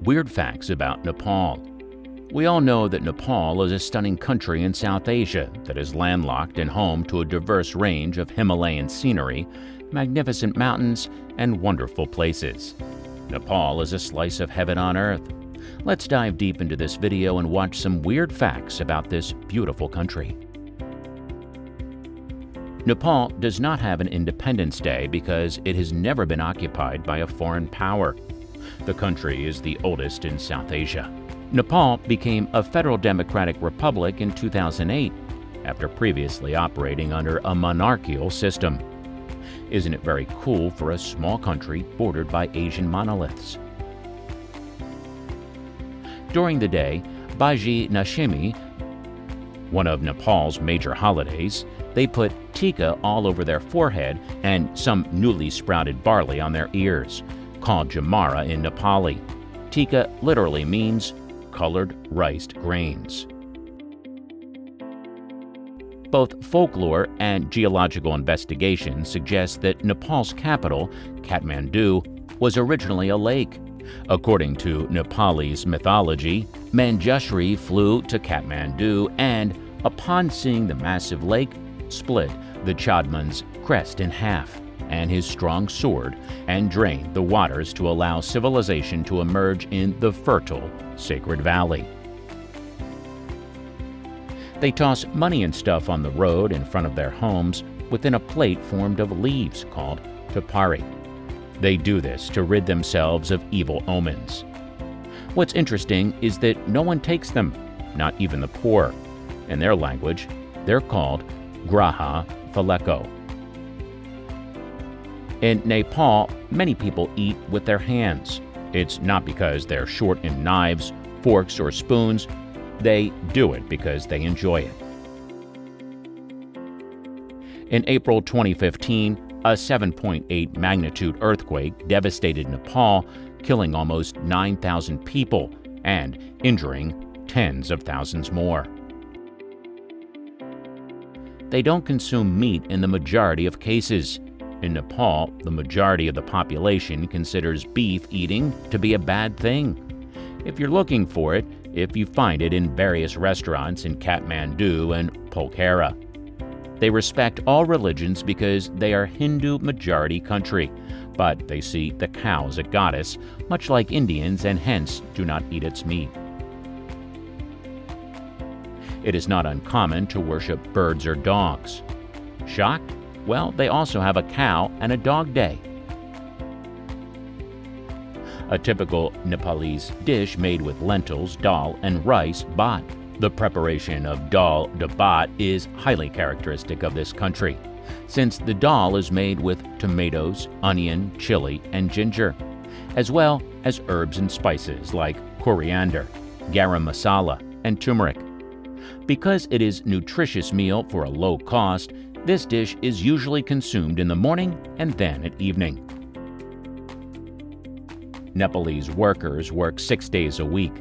Weird facts about Nepal. We all know that Nepal is a stunning country in South Asia that is landlocked and home to a diverse range of Himalayan scenery, magnificent mountains, and wonderful places. Nepal is a slice of heaven on earth. Let's dive deep into this video and watch some weird facts about this beautiful country. Nepal does not have an Independence Day because it has never been occupied by a foreign power. The country is the oldest in South Asia. Nepal became a federal democratic republic in 2008, after previously operating under a monarchical system. Isn't it very cool for a small country bordered by Asian monoliths? During the day, Bhaji Nashimi, one of Nepal's major holidays, they put tika all over their forehead and some newly sprouted barley on their ears, called jamara in Nepali. Tika literally means colored rice grains. Both folklore and geological investigation suggest that Nepal's capital, Kathmandu, was originally a lake. According to Nepalese mythology, Manjushri flew to Kathmandu and, upon seeing the massive lake, split the Chadman's crest in half and his strong sword and drained the waters to allow civilization to emerge in the fertile, sacred valley. They toss money and stuff on the road in front of their homes within a plate formed of leaves called tupari. They do this to rid themselves of evil omens. What's interesting is that no one takes them, not even the poor. In their language, they're called graha faleko. In Nepal, many people eat with their hands. It's not because they're short in knives, forks, or spoons. They do it because they enjoy it. In April 2015, a 7.8 magnitude earthquake devastated Nepal, killing almost 9,000 people and injuring tens of thousands more. They don't consume meat in the majority of cases. In Nepal, the majority of the population considers beef eating to be a bad thing. If you're looking for it, if you find it in various restaurants in Kathmandu and Pokhara. They respect all religions because they are Hindu-majority country, but they see the cow as a goddess, much like Indians, and hence do not eat its meat. It is not uncommon to worship birds or dogs. Shocked? Well, they also have a cow and a dog day. A typical Nepalese dish made with lentils, dal, and rice, bhat. The preparation of dal de bhat is highly characteristic of this country, since the dal is made with tomatoes, onion, chili, and ginger, as well as herbs and spices like coriander, garam masala, and turmeric. Because it is a nutritious meal for a low cost, this dish is usually consumed in the morning and then at evening. Nepalese workers work 6 days a week.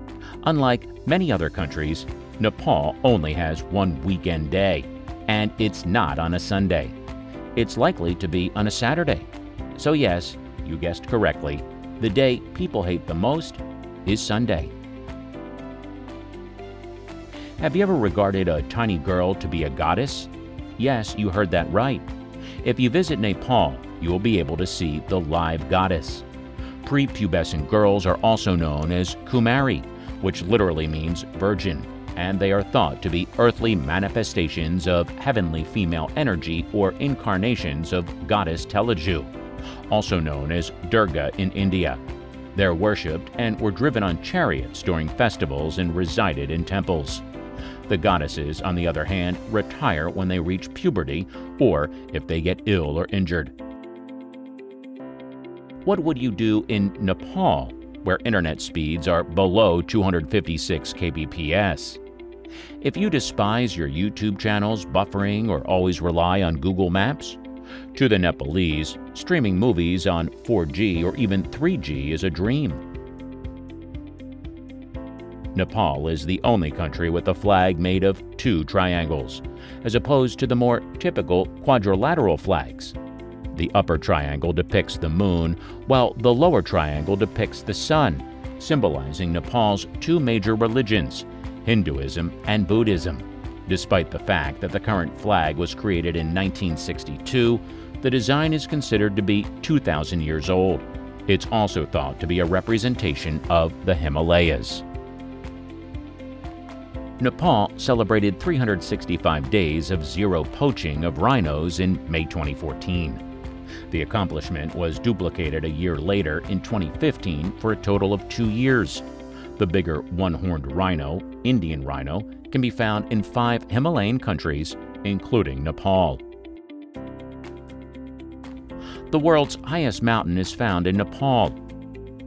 Unlike many other countries, Nepal only has one weekend day, and it's not on a Sunday. It's likely to be on a Saturday. So yes, you guessed correctly, the day people hate the most is Sunday. Have you ever regarded a tiny girl to be a goddess? Yes, you heard that right. If you visit Nepal, you will be able to see the live goddess. Prepubescent girls are also known as Kumari, which literally means virgin, and they are thought to be earthly manifestations of heavenly female energy or incarnations of goddess Telaju, also known as Durga in India. They're worshipped and were driven on chariots during festivals and resided in temples. The goddesses, on the other hand, retire when they reach puberty or if they get ill or injured. What would you do in Nepal, where internet speeds are below 256 kbps? If you despise your YouTube channel's buffering or always rely on Google Maps, to the Nepalese, streaming movies on 4G or even 3G is a dream. Nepal is the only country with a flag made of 2 triangles, as opposed to the more typical quadrilateral flags. The upper triangle depicts the moon, while the lower triangle depicts the sun, symbolizing Nepal's two major religions, Hinduism and Buddhism. Despite the fact that the current flag was created in 1962, the design is considered to be 2,000 years old. It's also thought to be a representation of the Himalayas. Nepal celebrated 365 days of zero poaching of rhinos in May 2014. The accomplishment was duplicated a year later in 2015 for a total of 2 years. The bigger one-horned rhino, Indian rhino, can be found in 5 Himalayan countries, including Nepal. The world's highest mountain is found in Nepal.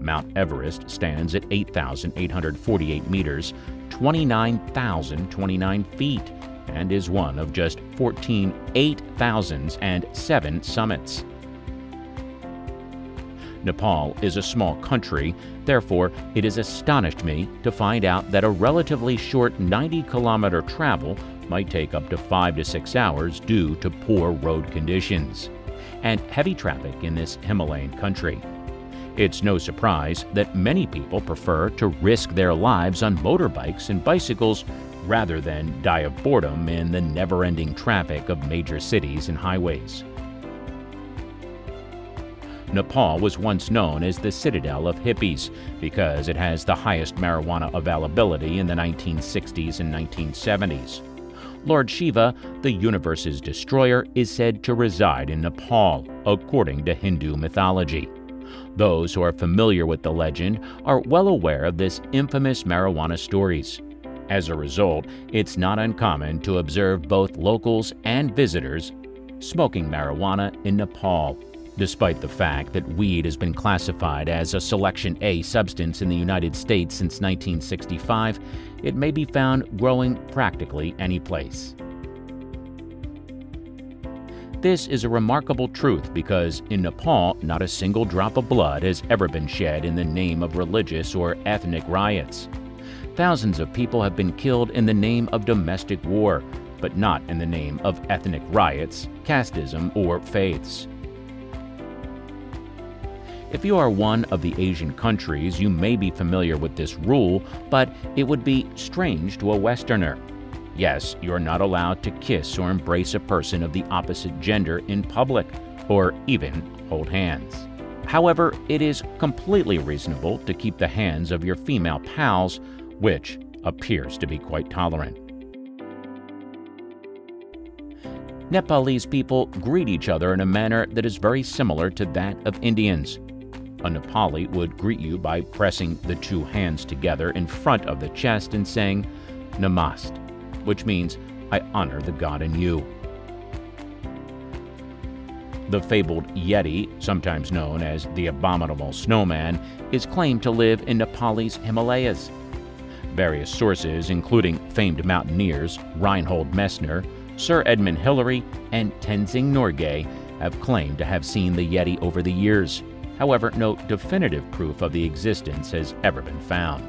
Mount Everest stands at 8,848 meters, 29,029 feet, and is one of just 14 8,007 summits. Nepal is a small country, therefore it has astonished me to find out that a relatively short 90-kilometer travel might take up to 5 to 6 hours due to poor road conditions and heavy traffic in this Himalayan country. It's no surprise that many people prefer to risk their lives on motorbikes and bicycles rather than die of boredom in the never-ending traffic of major cities and highways. Nepal was once known as the citadel of hippies because it has the highest marijuana availability in the 1960s and 1970s. Lord Shiva, the universe's destroyer, is said to reside in Nepal, according to Hindu mythology. Those who are familiar with the legend are well aware of this infamous marijuana stories. As a result, it's not uncommon to observe both locals and visitors smoking marijuana in Nepal. Despite the fact that weed has been classified as a Selection A substance in the United States since 1965, it may be found growing practically any place. This is a remarkable truth because in Nepal, not a single drop of blood has ever been shed in the name of religious or ethnic riots. Thousands of people have been killed in the name of domestic war, but not in the name of ethnic riots, casteism, or faiths. If you are one of the Asian countries, you may be familiar with this rule, but it would be strange to a Westerner. Yes, you're not allowed to kiss or embrace a person of the opposite gender in public, or even hold hands. However, it is completely reasonable to keep the hands of your female pals, which appears to be quite tolerant. Nepalese people greet each other in a manner that is very similar to that of Indians. A Nepali would greet you by pressing the two hands together in front of the chest and saying, "Namaste," which means, "I honor the God in you." The fabled Yeti, sometimes known as the Abominable Snowman, is claimed to live in Nepal's Himalayas. Various sources, including famed mountaineers Reinhold Messner, Sir Edmund Hillary, and Tenzing Norgay, have claimed to have seen the Yeti over the years. However, no definitive proof of the existence has ever been found.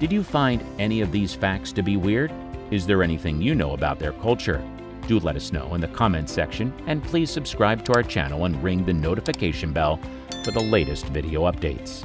Did you find any of these facts to be weird? Is there anything you know about their culture? Do let us know in the comments section, and please subscribe to our channel and ring the notification bell for the latest video updates.